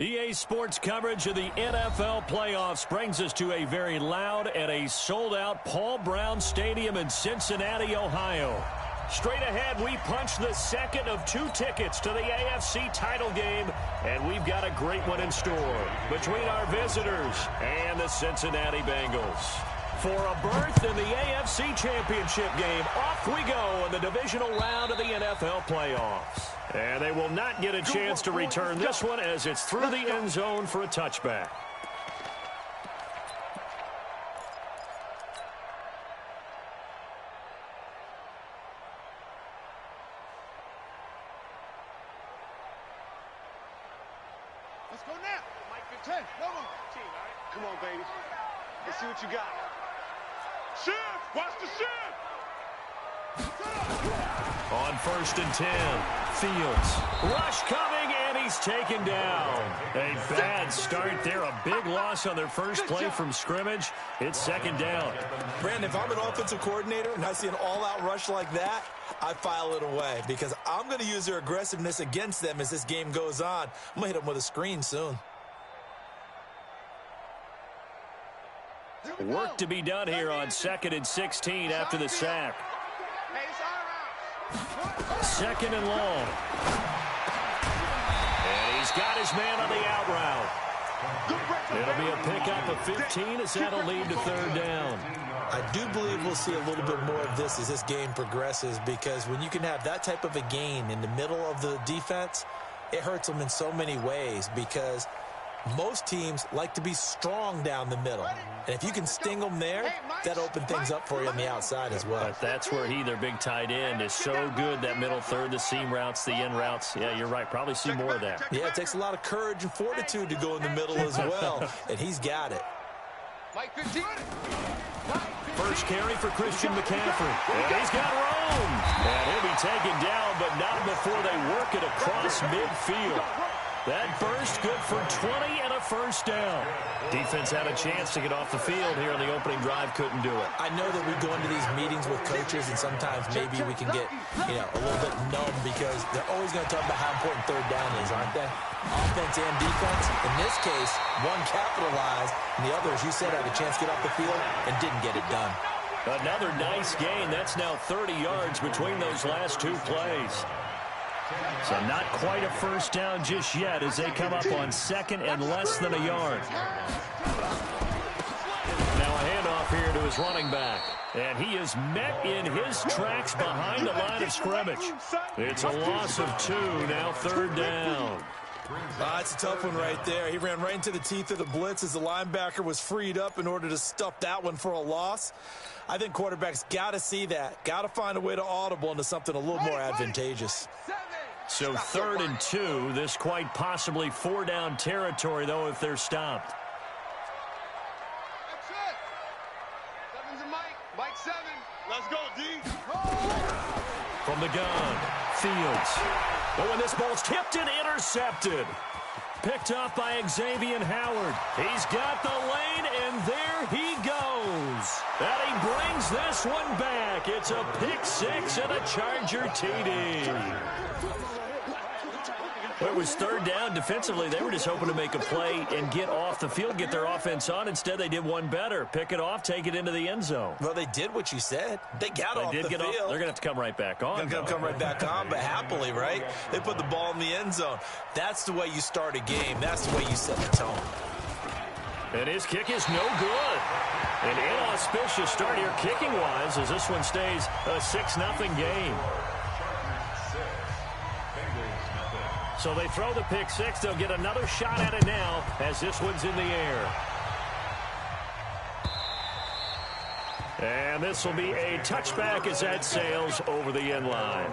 EA Sports coverage of the NFL playoffs brings us to a very loud and a sold-out Paul Brown Stadium in Cincinnati, Ohio. Straight ahead, we punch the second of 2 tickets to the AFC title game, and we've got a great one in store between our visitors and the Cincinnati Bengals. For a berth in the AFC Championship game, off we go in the divisional round of the NFL playoffs. And they will not get a chance to return this one as it's through the end zone for a touchback. Let's go now. Mike 10. Come on. Come on, baby. Let's see what you got. Shift! Watch the shift! On 1st and 10, Fields. Rush coming, and he's taken down. A bad start there. A big loss on their first play from scrimmage. It's 2nd down. Brandon, if I'm an offensive coordinator and I see an all-out rush like that, I file it away because I'm going to use their aggressiveness against them as this game goes on. I'm going to hit them with a screen soon. Work to be done here on 2nd and 16 after the sack. 2nd and long. And he's got his man on the out route. It'll be a pickup of 15 as that'll lead to 3rd down. I do believe we'll see a little bit more of this as this game progresses because when you can have that type of a gain in the middle of the defense, it hurts them in so many ways because most teams like to be strong down the middle. And if you can sting them there, that opens things up for you on the outside as well. But that's where their big tight end, is so good, that middle third, the seam routes, the in routes. Yeah, you're right. Probably see more of that. Yeah, it takes a lot of courage and fortitude to go in the middle as well. And he's got it. First carry for Christian McCaffrey. And he's got room. And he'll be taken down, but not before they work it across midfield. That burst good for 20 and a 1st down. Defense had a chance to get off the field here on the opening drive, couldn't do it. I know that we go into these meetings with coaches, and sometimes maybe we can get, a little bit numb because they're always going to talk about how important 3rd down is, aren't they? Offense and defense. In this case, one capitalized, and the other, as you said, had a chance to get off the field and didn't get it done. Another nice gain. That's now 30 yards between those last 2 plays. So not quite a 1st down just yet as they come up on 2nd and less than a yard. Now a handoff here to his running back. And he is met in his tracks behind the line of scrimmage. It's a loss of 2, now 3rd down. It's a tough one right there. He ran right into the teeth of the blitz as the linebacker was freed up in order to stuff that one for a loss. I think quarterbacks got to see that. Got to find a way to audible into something a little more advantageous. So 3rd and 2. This quite possibly 4-down territory, though, if they're stopped. That's it. 7's a Mike 7. Let's go, D. From the gun, Fields. Oh, and this ball's tipped and intercepted. Picked up by Xavier Howard. He's got the lane, and there he goes. And he brings this one back. It's a pick 6 and a Charger TD. It was 3rd down. Defensively, they were just hoping to make a play and get off the field, get their offense on. Instead, they did one better. Pick it off, take it into the end zone. Well, they did what you said. They got off the field. They're going to have to come right back on. They're going to come right back on, but happily, right? They put the ball in the end zone. That's the way you start a game. That's the way you set the tone. And his kick is no good. An inauspicious start here kicking-wise as this one stays a 6-0 game. So they throw the pick 6. They'll get another shot at it now as this one's in the air. And this will be a touchback as that sails over the end line.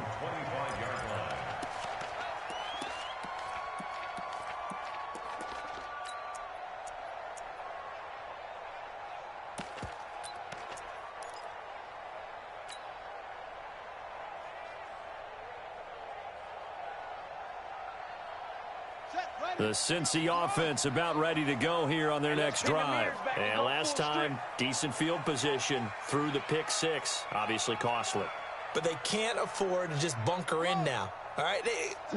The Cincy offense about ready to go here on their next drive. And last time, decent field position through the pick 6. Obviously costly. But they can't afford to just bunker in now. All right,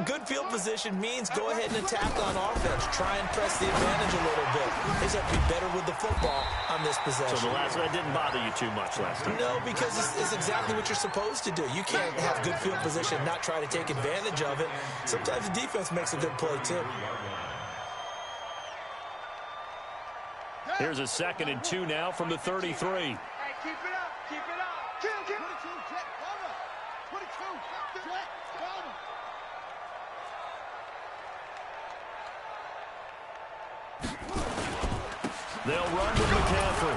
good field position means go ahead and attack on offense. Try and press the advantage a little bit. They just have to be better with the football on this possession. So the last one didn't bother you too much last time? No, because it's exactly what you're supposed to do. You can't have good field position and not try to take advantage of it. Sometimes the defense makes a good play, too. Here's a 2nd and 2 now from the 33. Hey, keep it up, keep it up. Kill, 22, jet, cover. 22, jet, cover. They'll run with McCaffrey.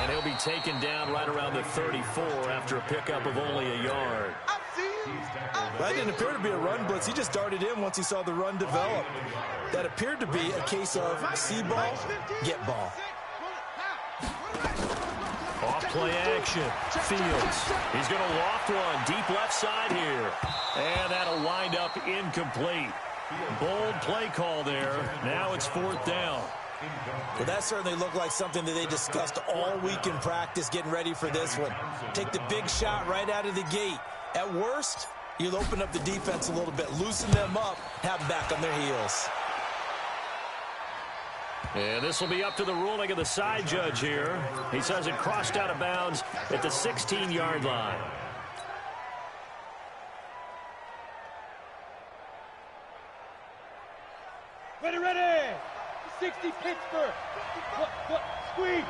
And he'll be taken down right around the 34 after a pickup of only a yard. That didn't appear to be a run blitz. He just darted in once he saw the run develop. That appeared to be a case of see ball, get ball. Off play action. Fields. He's going to loft one deep left side here. And that'll wind up incomplete. Bold play call there. Now it's 4th down. Well, that certainly looked like something that they discussed all week in practice getting ready for this one. Take the big shot right out of the gate. At worst, you'll open up the defense a little bit, loosen them up, have them back on their heels. And this will be up to the ruling of the side judge here. He says it crossed out of bounds at the 16-yard line. Ready, ready. 60 Pittsburgh. Squeeze.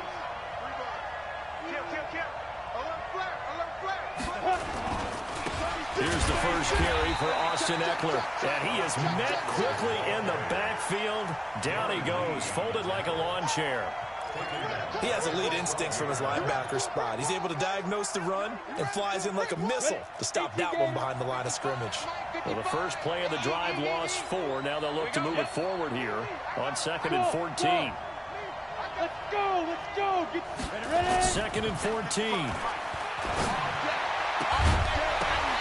Kill. Alert flat. Here's the first carry for Austin Eckler. And he is met quickly in the backfield. Down he goes, folded like a lawn chair. He has elite instincts from his linebacker spot. He's able to diagnose the run and flies in like a missile to stop that one behind the line of scrimmage. Well, the first play of the drive lost 4. Now they'll look to move it forward here on 2nd and 14. Let's go. Ready. 2nd and 14.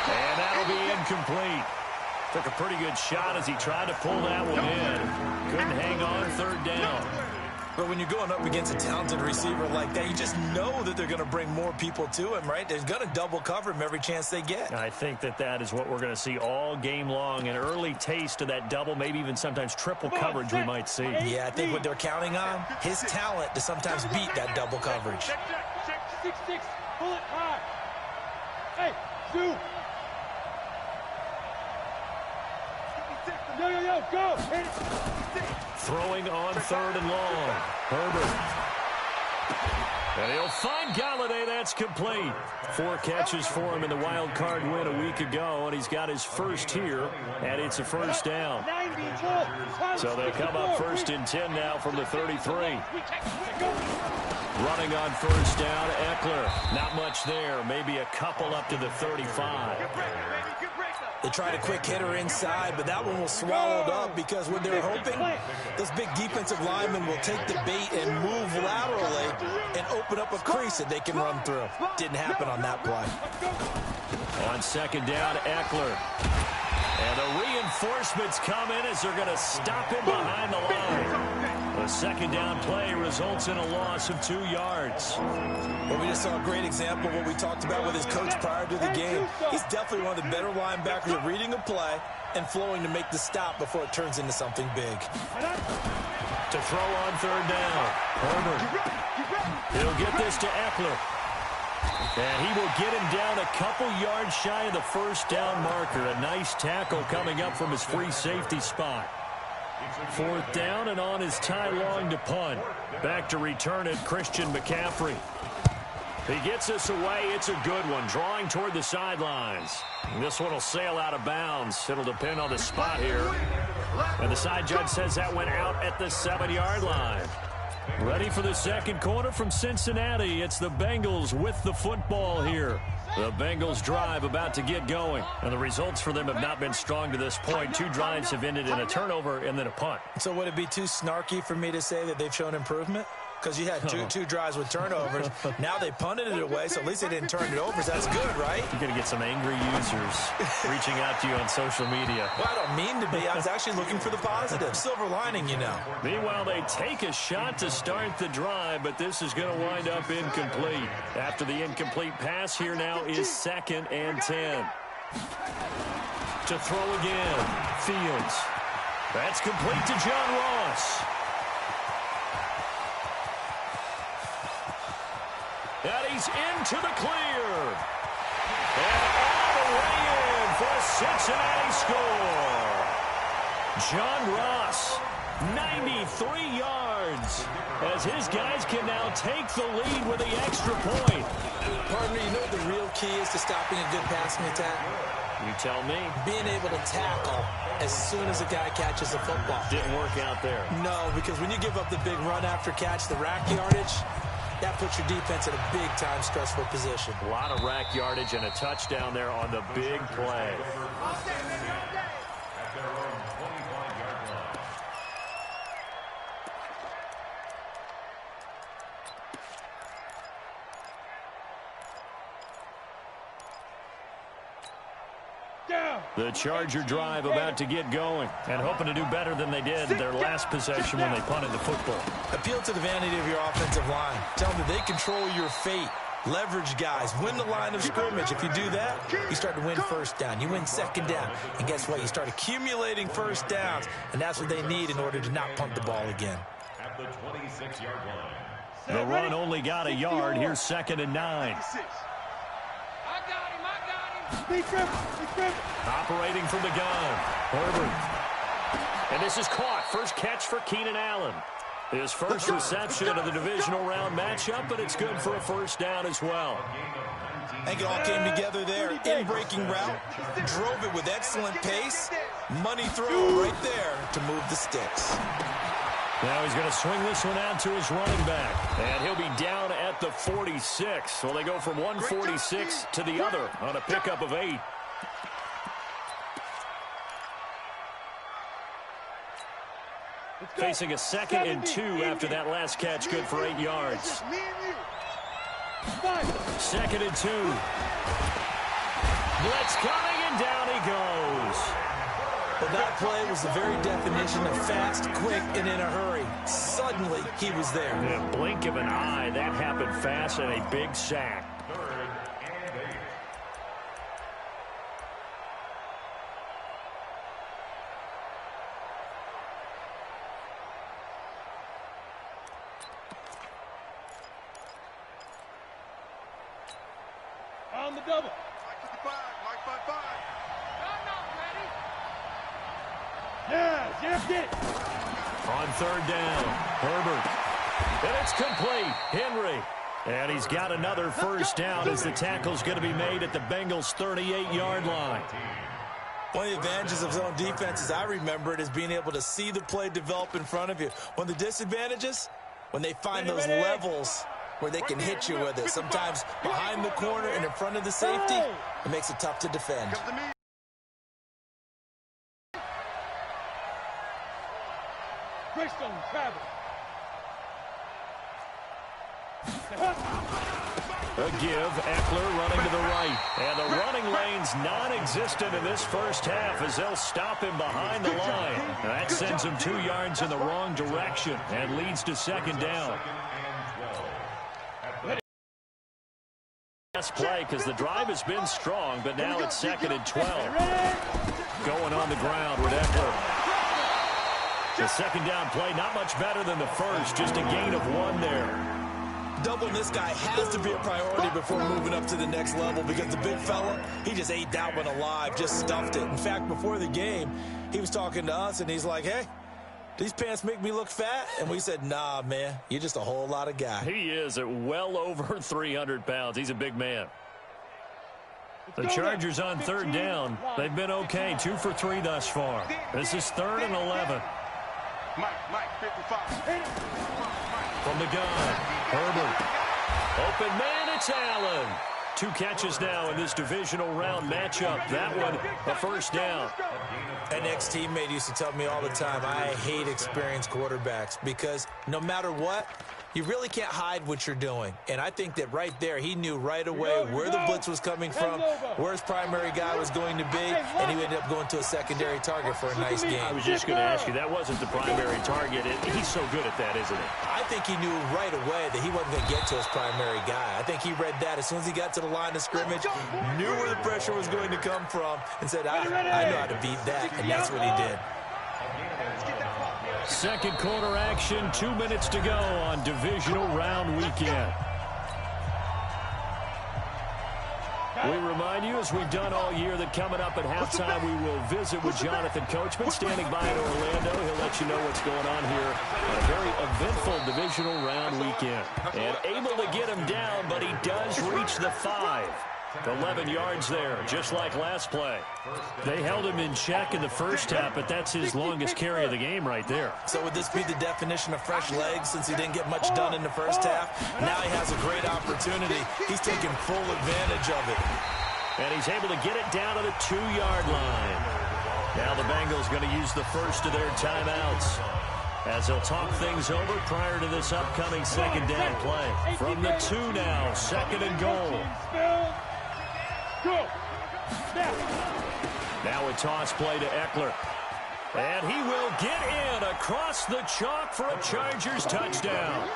And that'll be incomplete. Took a pretty good shot as he tried to pull that one in. Couldn't hang on 3rd down. But when you're going up against a talented receiver like that, you just know that they're going to bring more people to him, right? They're going to double cover him every chance they get. I think that is what we're going to see all game long. An early taste of that double, maybe even sometimes triple coverage we might see. Yeah, I think what they're counting on, his talent to sometimes beat that double coverage. 6-6, pull it high. Hey, shoot. Yo, go. Hit it. Throwing on 3rd and long. Herbert. And he'll find Galladay. That's complete. 4 catches for him in the wild card win a week ago, and he's got his first here, and it's a 1st down. So they'll come up 1st and 10 now from the 33. Running on 1st down, Eckler. Not much there. Maybe a couple up to the 35. They tried a quick hitter inside, but that one was swallowed up because when they're hoping, those big defensive linemen will take the bait and move laterally and open up a crease that they can run through. Didn't happen on that play. On 2nd down, Eckler. And the reinforcements come in as they're going to stop him behind the line. The 2nd down play results in a loss of 2 yards. Well, we just saw a great example of what we talked about with his coach prior to the game. He's definitely one of the better linebackers at reading a play and flowing to make the stop before it turns into something big. To throw on 3rd down, Herbert. He'll get this to Eckler. And he will get him down a couple yards shy of the 1st down marker. A nice tackle coming up from his free safety spot. 4th down, and on is Ty Long to punt. Back to return it, Christian McCaffrey. He gets this away. It's a good one, drawing toward the sidelines. And this one will sail out of bounds. It'll depend on the spot here. And the side judge says that went out at the 7-yard line. Ready for the 2nd quarter from Cincinnati. It's the Bengals with the football here. The Bengals drive about to get going, and the results for them have not been strong to this point. 2 drives have ended in a turnover and then a punt. So would it be too snarky for me to say that they've shown improvement? Because you had two drives with turnovers. Now they punted it away, so at least they didn't turn it over. So that's good, right? You're going to get some angry users reaching out to you on social media. Well, I don't mean to be. I was actually looking for the positive. Silver lining, you know. Meanwhile, they take a shot to start the drive, but this is going to wind up incomplete. After the incomplete pass, here now is 2nd and 10. to throw again. Fields. That's complete to John Ross. And he's into the clear. And all the way in for a Cincinnati score. John Ross, 93 yards, as his guys can now take the lead with the extra point. Partner, you know what the real key is to stopping a good passing attack? You tell me. Being able to tackle as soon as a guy catches the football. Didn't work out there. No, because when you give up the big run after catch, the rack yardage, that puts your defense in a big-time stressful position. A lot of rack yardage and a touchdown there on the big play. The Charger drive about to get going and hoping to do better than they did their last possession when they punted the football. Appeal to the vanity of your offensive line. Tell them that they control your fate. Leverage guys. Win the line of scrimmage. If you do that, you start to win first down. You win second down. And guess what? You start accumulating first downs. And that's what they need in order to not punt the ball again. At the 26-yard line. The run only got a yard. Here's 2nd and 9. Operating from the gun. Herbert. And this is caught. First catch for Keenan Allen. His first reception of the divisional round matchup, but it's good for a first down as well. I think it all came together there. In-breaking route. Drove it with excellent pace. Money throw right there to move the sticks. Now he's going to swing this one out to his running back. And he'll be down at the 46. So they go from 146 to the other on a pickup of 8. Facing a 2nd and 2 after that last catch, good for 8 yards. 2nd and 2. Blitz coming, and down he goes. Well, that play was the very definition of fast, quick, and in a hurry. Suddenly, he was there. In a blink of an eye, that happened fast, and a big sack. On the double. Mike 55, Mike 55. On 3rd down, Herbert. And it's complete. Henry. And he's got another first down as the tackle's going to be made at the Bengals' 38-yard line. One of the advantages of zone defense, as I remember it, is being able to see the play develop in front of you. One of the disadvantages, when they find those levels where they can hit you with it. Sometimes behind the corner and in front of the safety, it makes it tough to defend. A give, Eckler running to the right. And the running lane's non-existent in this first half as they'll stop him behind the line. That sends him 2 yards in the wrong direction and leads to 2nd down. Last play because the drive has been strong, but now it's 2nd and 12. Going on the ground with Eckler. The 2nd down play, not much better than the first, just a gain of 1 there. Doubling this guy has to be a priority before moving up to the next level because the big fella, he just ate that one alive, just stuffed it. In fact, before the game, he was talking to us, and he's like, hey, these pants make me look fat? And we said, nah, man, you're just a whole lot of guy. He is at well over 300 pounds. He's a big man. The Chargers on 3rd down. They've been okay, 2 for 3 thus far. This is 3rd and 11. Mike 55. From the gun, Herbert. Open man, it's Allen. 2 catches now in this divisional round matchup. That one, a first down. An ex-teammate used to tell me all the time, I hate experienced quarterbacks because no matter what, you really can't hide what you're doing. And I think that right there, he knew right away where the blitz was coming from, where his primary guy was going to be, and he ended up going to a secondary target for a nice game. I was just going to ask you, that wasn't the primary target. He's so good at that, isn't he? I think he knew right away that he wasn't going to get to his primary guy. I think he read that as soon as he got to the line of scrimmage, knew where the pressure was going to come from, and said, I know how to beat that, and that's what he did. Second quarter action, 2 minutes to go on divisional round weekend. We remind you, as we've done all year, that coming up at halftime, we will visit with Jonathan Coachman, standing by in Orlando. He'll let you know what's going on here on a very eventful divisional round weekend. And able to get him down, but he does reach the 5. 11 yards there, just like last play. They held him in check in the first half, but that's his longest carry of the game right there. So would this be the definition of fresh legs since he didn't get much done in the first half? Now he has a great opportunity. He's taking full advantage of it. And he's able to get it down to the 2-yard line. Now the Bengals going to use the first of their timeouts as they'll talk things over prior to this upcoming second down play. From the 2 now, second and goal. Now a toss play to Eckler. And he will get in across the chalk for a Chargers touchdown.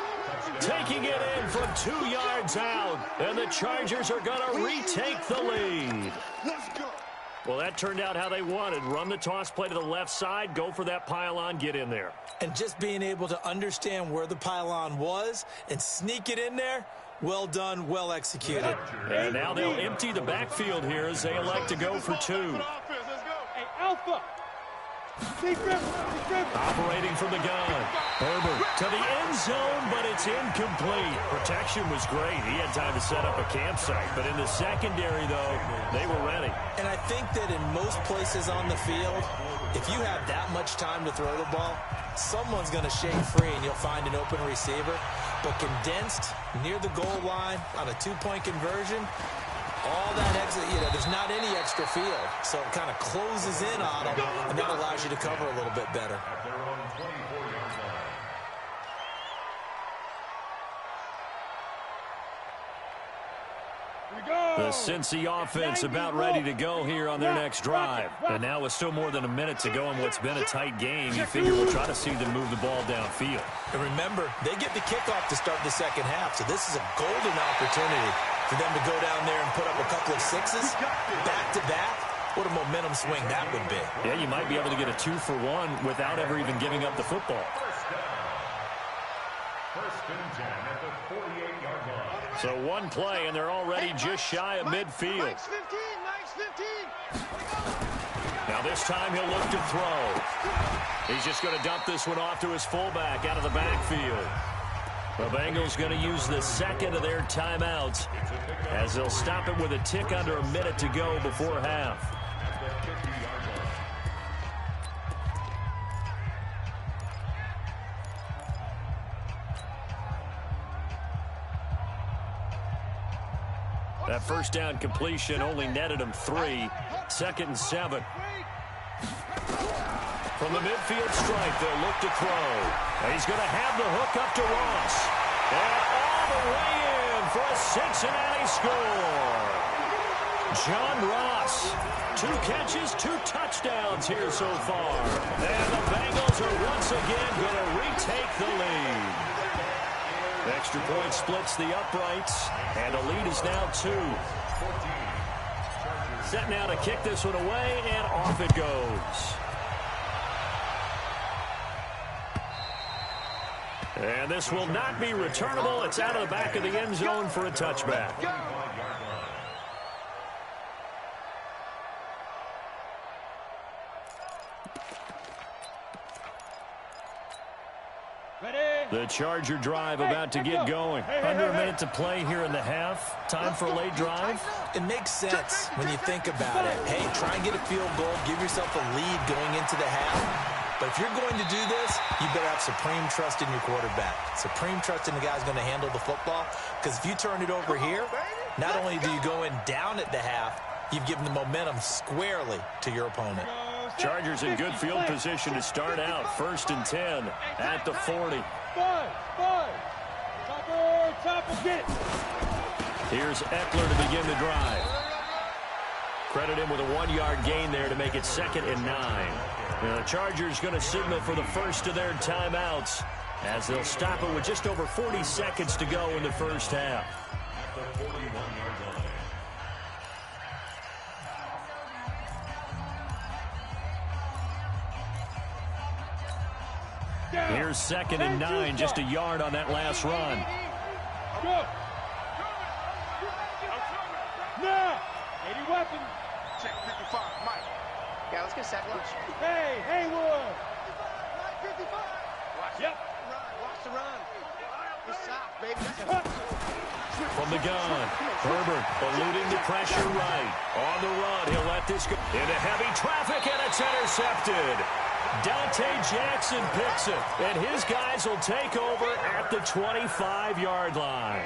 Taking it in from 2 yards out. And the Chargers are going to retake the lead. Well, that turned out how they wanted. Run the toss play to the left side, go for that pylon, get in there. And just being able to understand where the pylon was and sneak it in there, well done, well executed. And now they'll empty the backfield here as they elect to go for 2. Hey, Alpha. Operating from the gun. Herbert to the end zone, but it's incomplete. Protection was great. He had time to set up a campsite. But in the secondary, though, they were ready. And I think that in most places on the field, if you have that much time to throw the ball, someone's going to shake free and you'll find an open receiver. But condensed near the goal line on a 2-point conversion, all that exit, there's not any extra field. So it kind of closes in on them, and that allows you to cover a little bit better. The Cincy offense about ready to go here on their next drive. And now with still more than a minute to go in what's been a tight game, you figure we'll try to see them move the ball downfield. And remember, they get the kickoff to start the second half, so this is a golden opportunity for them to go down there and put up a couple of 6s back-to-back. What a momentum swing that would be. Yeah, you might be able to get a 2-for-1 without ever even giving up the football. First and 10 at the 48-yard line. So one play, and they're already just shy of midfield. Mike's 15, Mike's 15. Now this time he'll look to throw. He's just going to dump this one off to his fullback out of the backfield. The Bengals going to use the second of their timeouts as they'll stop it with a tick under a minute to go before half. That first down completion only netted him 3. Second and 7. From the midfield stripe, they'll look to throw. And he's going to have the hook up to Ross. And all the way in for a Cincinnati score. John Ross, 2 catches, 2 touchdowns here so far. And the Bengals are once again going to retake the lead. Extra point splits the uprights, and the lead is now 2. Set now to kick this one away, and off it goes. And this will not be returnable. It's out of the back of the end zone for a touchback. The Charger drive about to get going. Under a minute to play here in the half. Time for a late drive. It makes sense when you think about it. Hey, try and get a field goal. Give yourself a lead going into the half. But if you're going to do this, you better have supreme trust in your quarterback. Supreme trust in the guy who's going to handle the football. Because if you turn it over here, not only do you go in down at the half, you've given the momentum squarely to your opponent. Chargers in good field position to start out. First and 10 at the 40. Here's Eckler to begin the drive. Credit him with a 1-yard gain there to make it 2nd and 9. Now, the Chargers going to signal for the first of their timeouts as they'll stop it with just over 40 seconds to go in the first half. Here's 2nd and 9, just a yard on that last run. Go. Now, 80 weapons. Check 55, Mike. Yeah, let's get set lunch. Hey, Haywood. 55. Watch Yep. Watch the run. Good stop, baby. From the gun, Herbert eluding the pressure right. On the run, he'll let this go into heavy traffic, and it's intercepted. Dante Jackson picks it, and his guys will take over at the 25-yard line.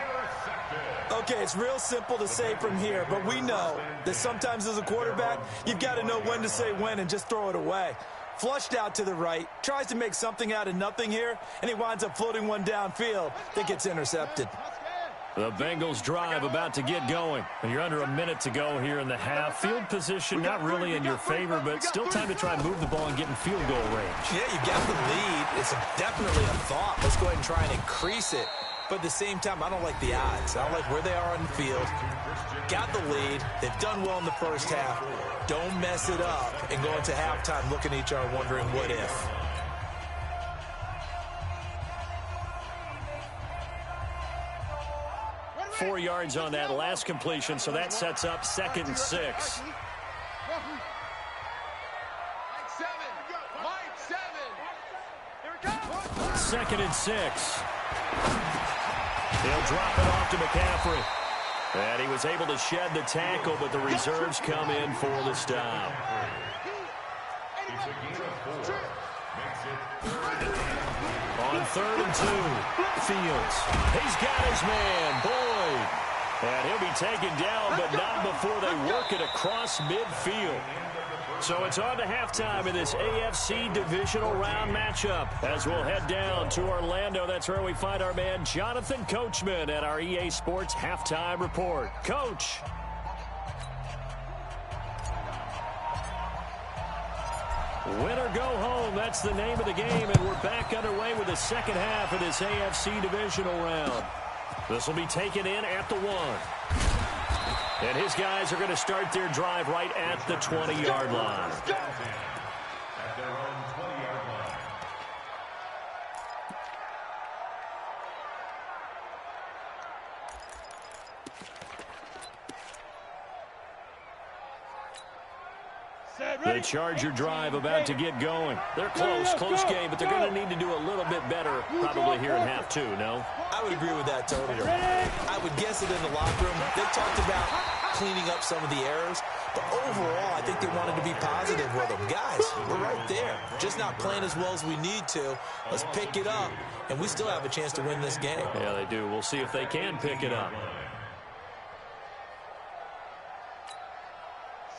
Okay, it's real simple to say from here, but we know that sometimes as a quarterback, you've got to know when to say when and just throw it away. Flushed out to the right, tries to make something out of nothing here, and he winds up floating one downfield that gets intercepted. The Bengals drive about to get going. You're under a minute to go here in the half. Field position not really in your favor, but still time to try and move the ball and get in field goal range. Yeah, you got the lead. It's definitely a thought. Let's go ahead and try and increase it. But at the same time, I don't like the odds. I don't like where they are on the field. Got the lead. They've done well in the first half. Don't mess it up and go into halftime looking at each other wondering what if. Four yards on that last completion, so that sets up 2nd and 6. Mike 7. Mike 7. Here it comes. 2nd and 6. He'll drop it off to McCaffrey. And he was able to shed the tackle, but the reserves come in for the stop. On 3rd and 2, Fields. He's got his man, Boyd. And he'll be taken down, but not before they work it across midfield. So it's on to halftime in this AFC divisional round matchup. As we'll head down to Orlando, that's where we find our man Jonathan Coachman at our EA Sports Halftime Report. Coach. Win or go home, that's the name of the game, and we're back underway with the second half of this AFC divisional round. This will be taken in at the 1. And his guys are going to start their drive right at the 20-yard line. At their own 20-yard line. The Charger drive about to get going. They're close game, but they're going to need to do a little bit better probably here in half 2, no? I would agree with that totally. I would guess it in the locker room. They talked about cleaning up some of the errors, but overall, I think they wanted to be positive with them. Guys, we're right there. Just not playing as well as we need to. Let's pick it up, and we still have a chance to win this game. Yeah, they do. We'll see if they can pick it up.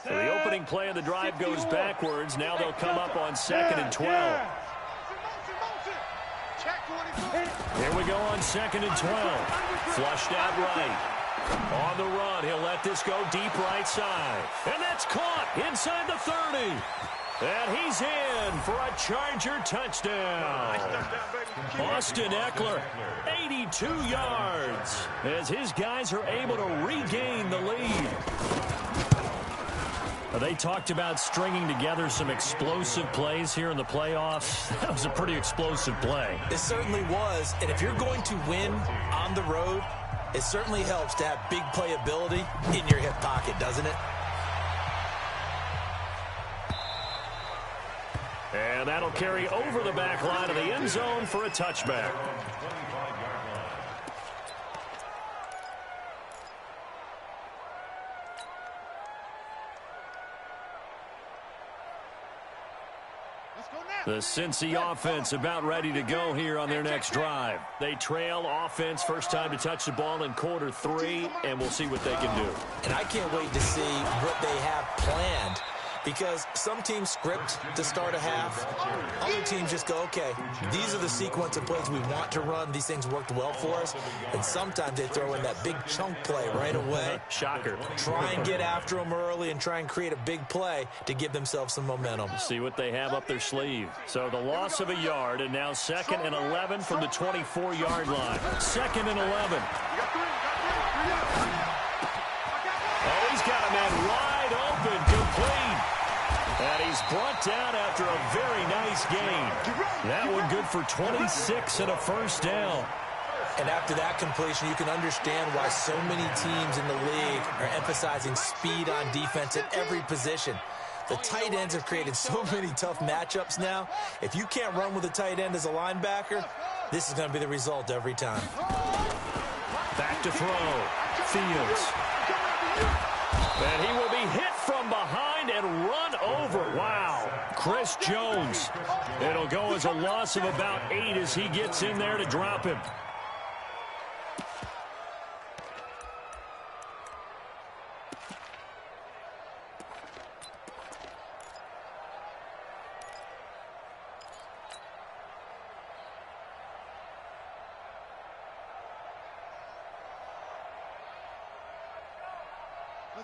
So the opening play of the drive goes backwards. Now they'll come up on 2nd and 12. Here we go on 2nd and 12. Flushed out right. On the run, he'll let this go deep right side. And that's caught inside the 30. And he's in for a Charger touchdown. Austin Eckler, 82 yards, as his guys are able to regain the lead. They talked about stringing together some explosive plays here in the playoffs. That was a pretty explosive play. It certainly was. And if you're going to win on the road, it certainly helps to have big playability in your hip pocket, doesn't it? And that'll carry over the back line of the end zone for a touchback. The Cincy offense about ready to go here on their next drive. They trail offense, first time to touch the ball in quarter 3, and we'll see what they can do. And I can't wait to see what they have planned, because some teams script to start a half. Other teams just go, okay, these are the sequence of plays we want to run. These things worked well for us. And sometimes they throw in that big chunk play right away. Shocker. Try and get after them early and try and create a big play to give themselves some momentum. See what they have up their sleeve. So the loss of a yard, and now 2nd and 11 from the 24-yard line. 2nd and 11. Oh, he's got a man wide open, complete. And he's brought down after a very nice gain. That one good for 26 and a first down. And after that completion, you can understand why so many teams in the league are emphasizing speed on defense at every position. The tight ends have created so many tough matchups now. If you can't run with a tight end as a linebacker, this is going to be the result every time. Back to throw. Fields. And he will be hit from behind and run over. Wow. Chris Jones. It'll go as a loss of about 8 as he gets in there to drop him.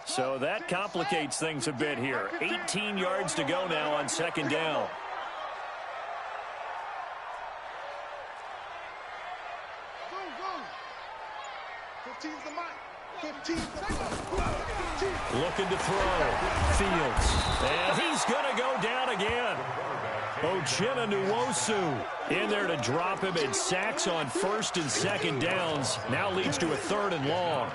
So that complicates things a bit here. 18 yards to go now on 2nd down. Looking to throw. Fields. And he's going to go down again. Uchenna Nwosu in there to drop him, and sacks on 1st and 2nd downs. Now leads to a 3rd and long.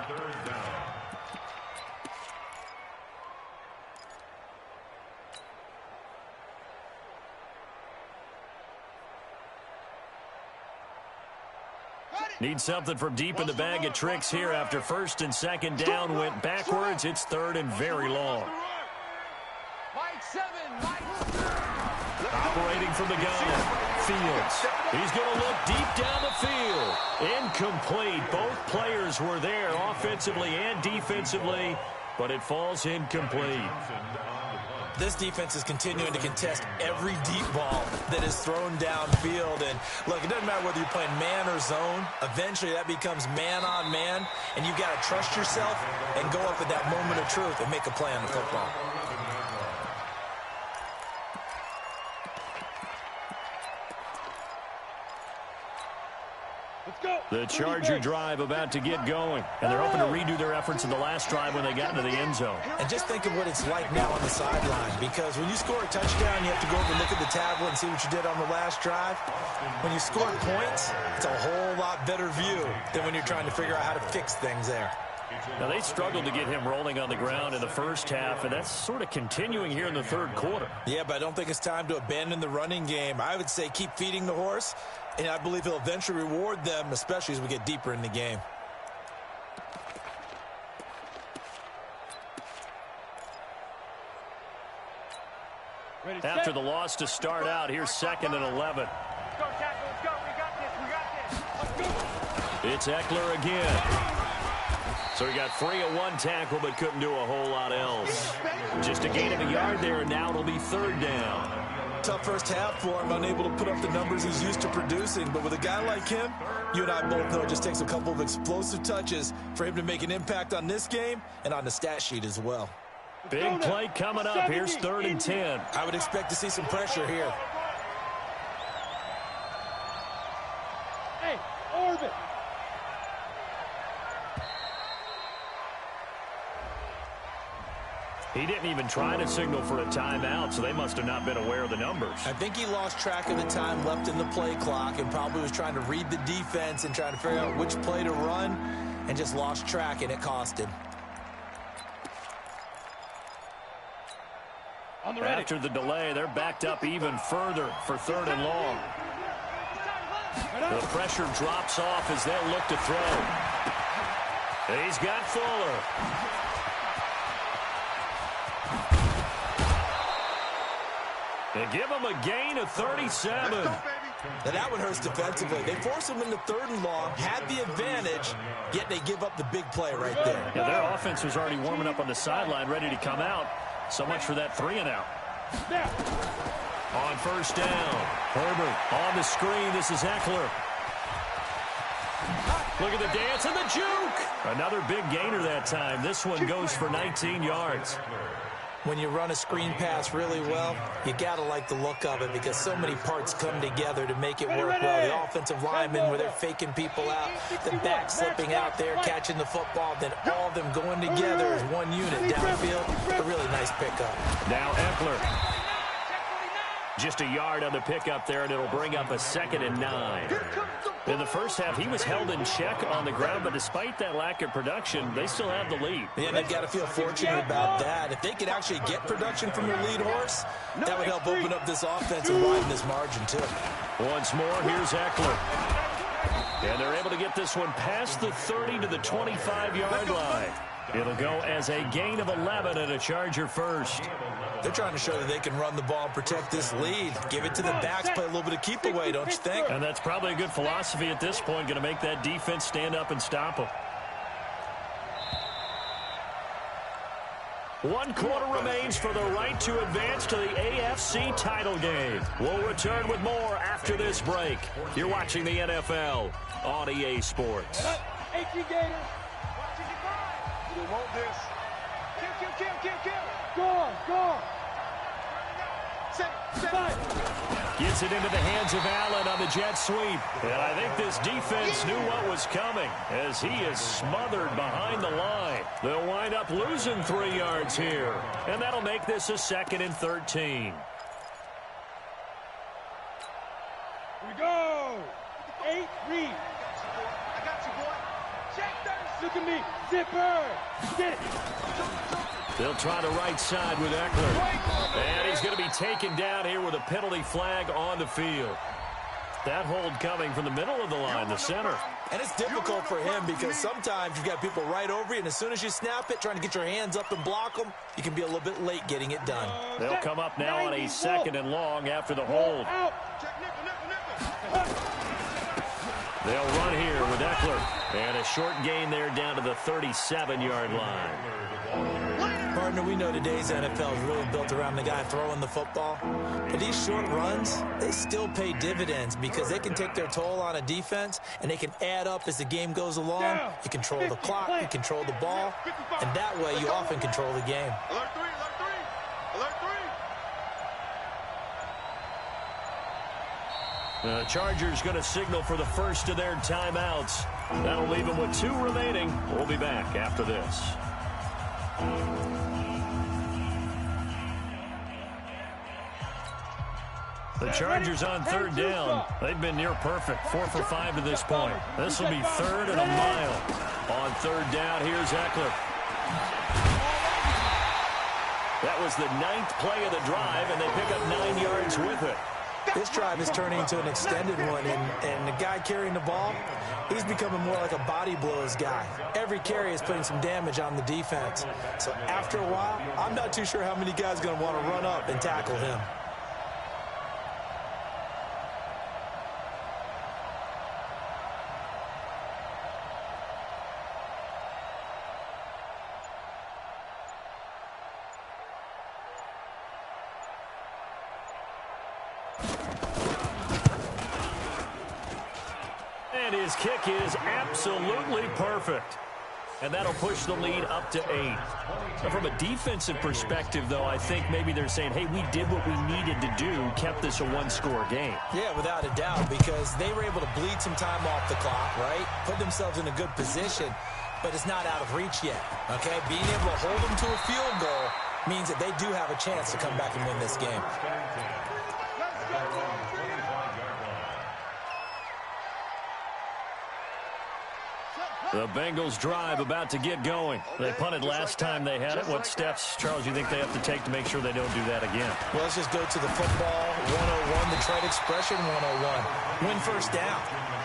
Need something from deep in the bag of tricks here after 1st and 2nd down went backwards. It's 3rd and very long. Operating from the gun. Fields. He's going to look deep down the field. Incomplete. Both players were there offensively and defensively, but it falls incomplete. This defense is continuing to contest every deep ball that is thrown downfield. And look, it doesn't matter whether you're playing man or zone. Eventually that becomes man on man, and you've got to trust yourself and go up at that moment of truth and make a play on the football. The Charger drive about to get going, and they're hoping to redo their efforts in the last drive when they got into the end zone. And just think of what it's like now on the sideline, because when you score a touchdown, you have to go over and look at the tablet and see what you did on the last drive. When you score points, it's a whole lot better view than when you're trying to figure out how to fix things there. Now, they struggled to get him rolling on the ground in the first half, and that's sort of continuing here in the 3rd quarter. Yeah, but I don't think it's time to abandon the running game. I would say keep feeding the horse, and I believe he'll eventually reward them, especially as we get deeper in the game. After the loss to start out, here's 2nd and 11. Let's go, tackle. Let's go. We got this. We got this. It's Eckler again. So he got free of one tackle, but couldn't do a whole lot else. Just a gain of a yard there, and now it'll be 3rd down. Tough first half for him, unable to put up the numbers he's used to producing. But with a guy like him, you and I both know it just takes a couple of explosive touches for him to make an impact on this game and on the stat sheet as well. Big play coming up. Here's 3rd and 10. I would expect to see some pressure here. Hey, orbit. He didn't even try to signal for a timeout, so they must have not been aware of the numbers. I think he lost track of the time left in the play clock and probably was trying to read the defense and trying to figure out which play to run and just lost track, and it cost him. After the delay, they're backed up even further for 3rd and long. The pressure drops off as they'll look to throw. He's got Fuller. They give him a gain of 37. Now that one hurts defensively. They force him into 3rd and long, had the advantage, yet they give up the big play right there. Yeah, their offense was already warming up on the sideline, ready to come out. So much for that 3-and-out. On first down, Herbert on the screen. This is Eckler. Look at the dance and the juke. Another big gainer that time. This one goes for 19 yards. When you run a screen pass really well, you got to like the look of it because so many parts come together to make it work well. The offensive linemen where they're faking people out, the back slipping out there, catching the football, then all of them going together as one unit downfield. A really nice pickup. Now Eckler. Just a yard on the pickup there, and it'll bring up a 2nd and 9. In the first half, he was held in check on the ground, but despite that lack of production, they still have the lead. Yeah, they've got to feel fortunate about that. If they could actually get production from their lead horse, that would help open up this offense and widen this margin, too. Once more, here's Eckler. And they're able to get this one past the 30 to the 25-yard line. It'll go as a gain of 11 and a Charger first. They're trying to show that they can run the ball and protect this lead. Give it to the backs, play a little bit of keep away, don't you think? And that's probably a good philosophy at this point, going to make that defense stand up and stop them. 1 quarter remains for the right to advance to the AFC title game. We'll return with more after this break. You're watching the NFL on EA Sports. You want this. Kill. Go. Gets it into the hands of Allen on the jet sweep. And I think this defense knew what was coming as he is smothered behind the line. They'll wind up losing 3 yards here. And that'll make this a 2nd and 13. Here we go. 8, read. I got you, boy. Check this. Look at me. Zipper. Get it. They'll try the right side with Eckler. And he's going to be taken down here with a penalty flag on the field. That hold coming from the middle of the line, the center. And it's difficult for him because sometimes you've got people right over you, and as soon as you snap it, trying to get your hands up and block them, you can be a little bit late getting it done. They'll come up now on a 2nd and long after the hold. They'll run here with Eckler. And a short gain there down to the 37-yard line. Partner, we know today's NFL is really built around the guy throwing the football. But these short runs, they still pay dividends because they can take their toll on a defense, and they can add up as the game goes along. You control the clock, you control the ball, and that way you often control the game. Alert 3. The Chargers going to signal for the first of their timeouts. That'll leave them with 2 remaining. We'll be back after this. The Chargers on 3rd down. They've been near perfect. 4 for 5 to this point. This will be 3rd and a mile. On 3rd down, here's Eckler. That was the 9th play of the drive, and they pick up 9 yards with it. This drive is turning into an extended one, and the guy carrying the ball, he's becoming more like a body blows guy. Every carry is putting some damage on the defense. So after a while, I'm not too sure how many guys are going to want to run up and tackle him. And his kick is absolutely perfect. And that'll push the lead up to 8. Now, from a defensive perspective, though, I think maybe they're saying, hey, we did what we needed to do, kept this a 1-score game. Yeah, without a doubt, because they were able to bleed some time off the clock, right? Put themselves in a good position, but it's not out of reach yet, okay? Being able to hold them to a field goal means that they do have a chance to come back and win this game. The Bengals drive about to get going. They punted last time they had it. What steps, Charles, do you think they have to take to make sure they don't do that again? Well, let's just go to the football 101, the trade expression 101. Win first down.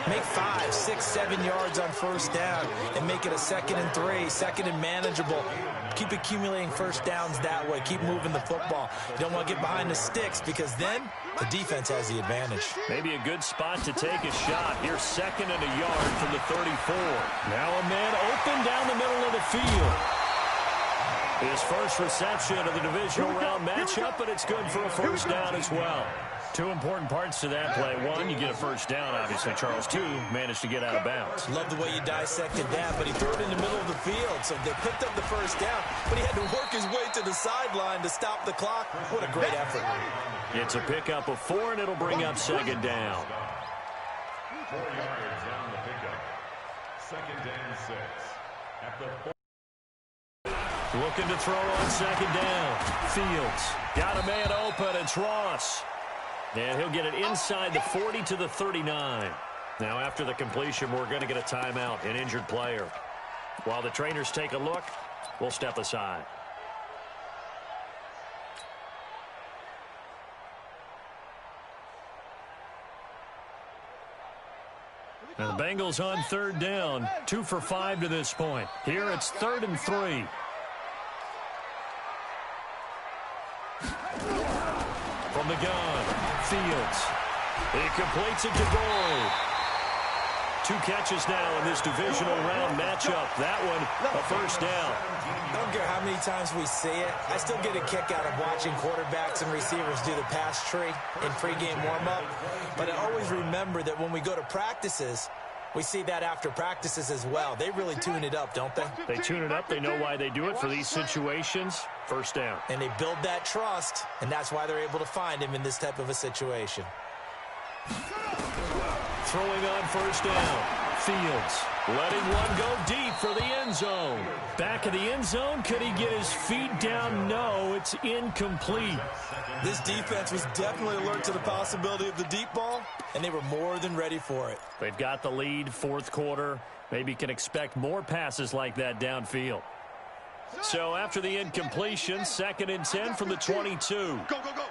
Make 5, 6, 7 yards on first down and make it a 2nd and 3, 2nd and manageable. Keep accumulating first downs that way. Keep moving the football. You don't want to get behind the sticks because then the defense has the advantage. Maybe a good spot to take a shot. Here's 2nd and a yard from the 34. Now a man open down the middle of the field. His first reception of the divisional round matchup, but it's good for a first down as well. Two important parts to that play. One, you get a first down, obviously, Charles. Two, managed to get out of bounds. Love the way you dissected that, but he threw it in the middle of the field, so they picked up the first down, but he had to work his way to the sideline to stop the clock. What a great effort. It's a pickup of 4, and it'll bring up second down. 4 yards on the pickup. Second and 6. At the 4. Looking to throw on second down. Fields got a man open. It's Ross. And he'll get it inside the 40 to the 39. Now, after the completion, we're going to get a timeout, an injured player. While the trainers take a look, we'll step aside. And the Bengals on third down, 2 for 5 to this point. Here it's 3rd and 3. From the gun, Fields. He completes it to Boyd. 2 catches now in this divisional round matchup. That one, a first down. I don't care how many times we see it. I still get a kick out of watching quarterbacks and receivers do the pass tree in pregame warm-up. But I always remember that when we go to practices, we see that after practices as well. They really tune it up, don't they? They tune it up. They know why they do it for these situations. First down. And they build that trust, and that's why they're able to find him in this type of a situation. Throwing on first down. Fields letting one go deep for the end zone. Back of the end zone. Could he get his feet down? No, it's incomplete. This defense was definitely alert to the possibility of the deep ball, and they were more than ready for it. They've got the lead, 4th quarter. Maybe can expect more passes like that downfield. So after the incompletion, 2nd and 10 from the 22. Go, go, go.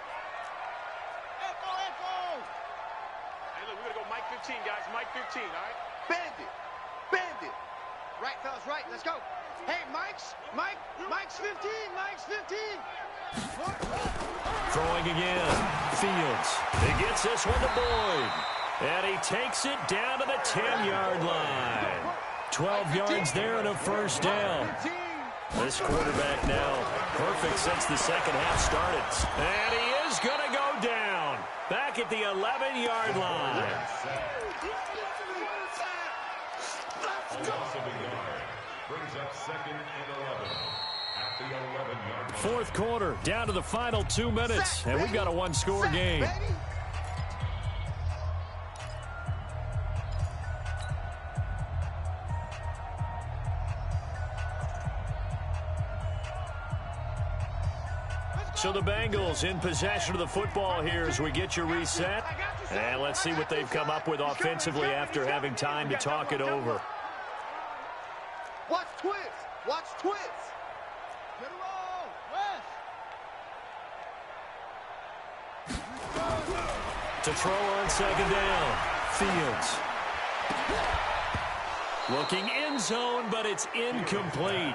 Hey, look, we're going to go Mike 15, guys. Mike 15, all right? Bandit. Bandit. Right, fellas, right. Let's go. Hey, Mike's 15. Mike's 15. Throwing again. Fields. He gets this one to Boyd. And he takes it down to the 10-yard line. 12 yards there and a first down. This quarterback now perfect since the second half started. And he is going to go down. Back at the 11-yard line. Brings up 2nd and 11. At the 11-yard line. 4th quarter, down to the final 2 minutes. And we've got a 1-score game. So the Bengals in possession of the football here as we get you reset. And let's see what they've come up with offensively after having time to talk it over. Watch twist. Watch twist. Get a roll. West. To throw on second down. Fields. Looking end zone, but it's incomplete.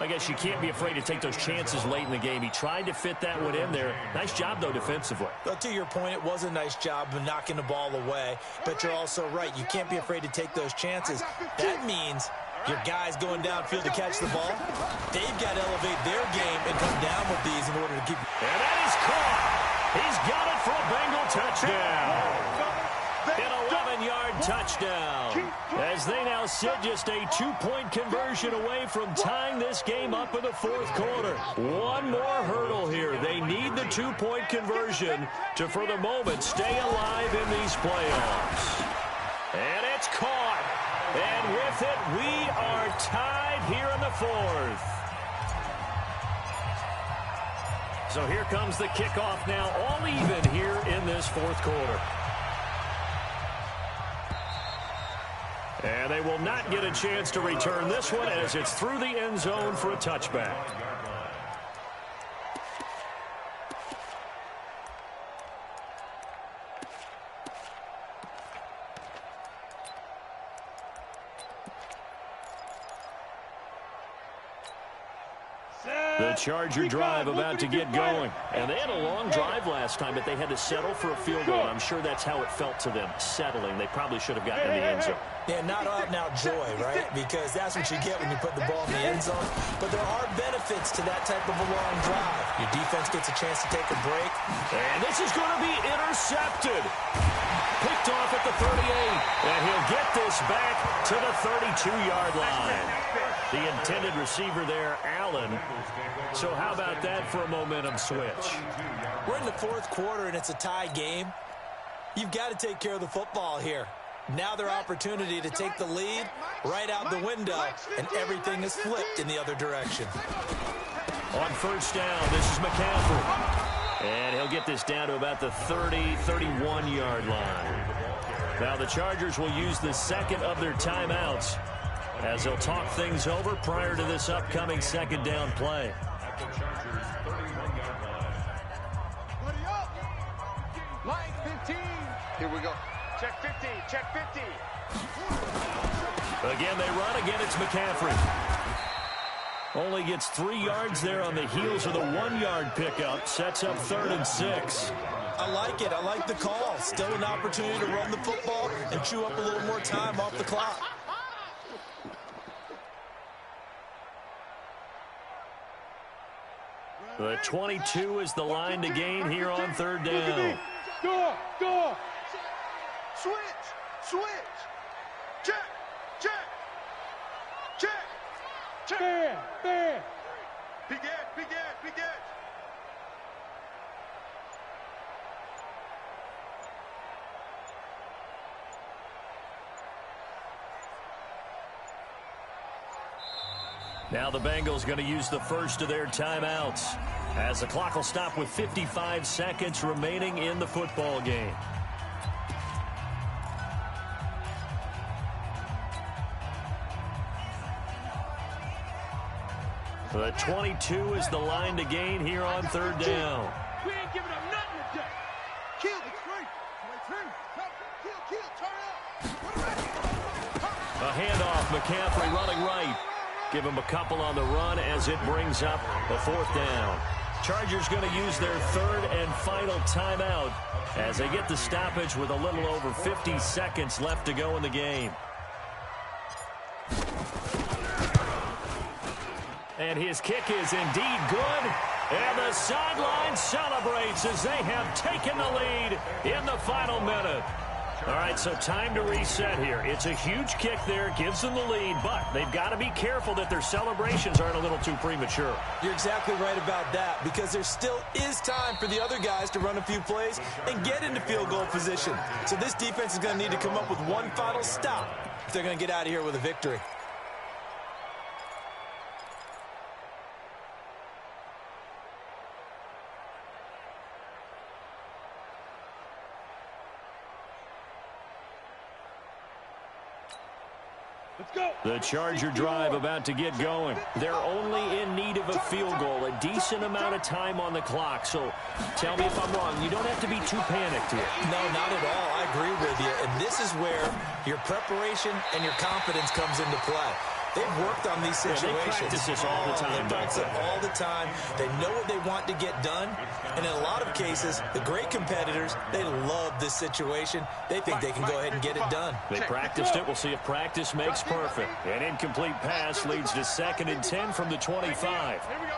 I guess you can't be afraid to take those chances late in the game. He tried to fit that one in there. Nice job, though, defensively. But to your point, it was a nice job of knocking the ball away. But you're also right. You can't be afraid to take those chances. That means your guys going downfield to catch the ball, they've got to elevate their game and come down with these in order to keep. And that is caught. He's got it for a Bengal touchdown. An 11-yard touchdown. As they now sit just a 2-point conversion away from tying this game up in the 4th quarter. One more hurdle here. They need the 2-point conversion to, for the moment, stay alive in these playoffs. And it's caught. And with it, we are tied here in the 4th. So here comes the kickoff now, all even here in this 4th quarter. And they will not get a chance to return this one as it's through the end zone for a touchback. Set. The Charger drive about to get going. And they had a long drive last time, but they had to settle for a field goal. And I'm sure that's how it felt to them, settling. They probably should have gotten in the end zone. Yeah, not out-and-out joy, right? Because that's what you get when you put the ball in the end zone. But there are benefits to that type of a long drive. Your defense gets a chance to take a break. And this is going to be intercepted. Picked off at the 38. And he'll get this back to the 32-yard line. The intended receiver there, Allen. So how about that for a momentum switch? We're in the fourth quarter, and it's a tie game. You've got to take care of the football here. Now their opportunity to take the lead right out the window, and everything is flipped in the other direction. On first down, this is McCaffrey. And he'll get this down to about the 30, 31-yard line. Now the Chargers will use the second of their timeouts as they'll talk things over prior to this upcoming second down play. At the Chargers' 31-yard line. Line 15. Here we go. Check 50. Check 50. Again, they run. Again, it's McCaffrey. Only gets 3 yards there on the heels of the 1-yard pickup. Sets up 3rd and 6. I like it. I like the call. Still an opportunity to run the football and chew up a little more time off the clock. The 22 is the line to gain here on 3rd down. Go. Switch. Check. Fair. Big edge. Now the Bengals going to use the first of their timeouts as the clock will stop with 55 seconds remaining in the football game. The 22 is the line to gain here on 3rd down. We ain't giving up nothing today. Kill. Turn up. A handoff, McCaffrey running right. Give him a couple on the run as it brings up the 4th down. Chargers going to use their 3rd and final timeout as they get the stoppage with a little over 50 seconds left to go in the game. And his kick is indeed good. And the sideline celebrates as they have taken the lead in the final minute. All right, so time to reset here. It's a huge kick there, gives them the lead, but they've got to be careful that their celebrations aren't a little too premature. You're exactly right about that, because there still is time for the other guys to run a few plays and get into field goal position. So this defense is going to need to come up with one final stop if they're going to get out of here with a victory. Let's go. The Charger drive about to get going. They're only in need of a field goal, a decent amount of time on the clock. So tell me if I'm wrong. You don't have to be too panicked here. No, not at all. I agree with you. And this is where your preparation and your confidence comes into play. They've worked on these situations. Yeah, they practice this all the time. They practice it all the time. They know what they want to get done. And in a lot of cases, the great competitors, they love this situation. They think they can go ahead and get it done. They practiced it. We'll see if practice makes perfect. An incomplete pass leads to 2nd and 10 from the 25. Here we go.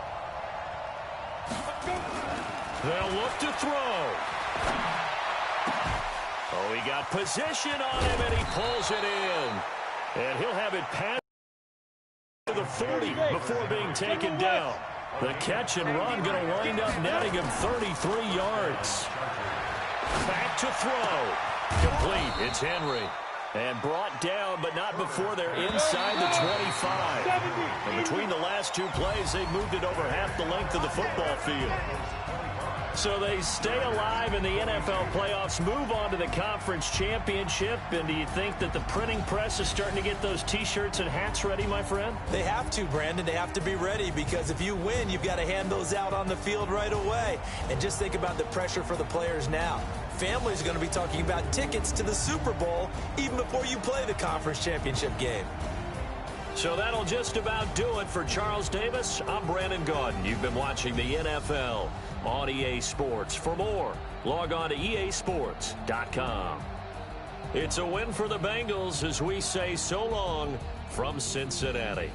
They'll look to throw. Oh, he got position on him, and he pulls it in. And he'll have it passed to the 40 before being taken down. The catch and run going to wind up netting him 33 yards. Back to throw. Complete. It's Henry. And brought down, but not before they're inside the 25. And between the last 2 plays, they've moved it over half the length of the football field. So they stay alive in the NFL playoffs, move on to the conference championship. And do you think that the printing press is starting to get those T-shirts and hats ready, my friend? They have to, Brandon. They have to be ready, because if you win, you've got to hand those out on the field right away. And just think about the pressure for the players now. Families are going to be talking about tickets to the Super Bowl even before you play the conference championship game. So that'll just about do it for Charles Davis. I'm Brandon Gaudin. You've been watching the NFL on EA Sports. For more, log on to easports.com. It's a win for the Bengals as we say so long from Cincinnati.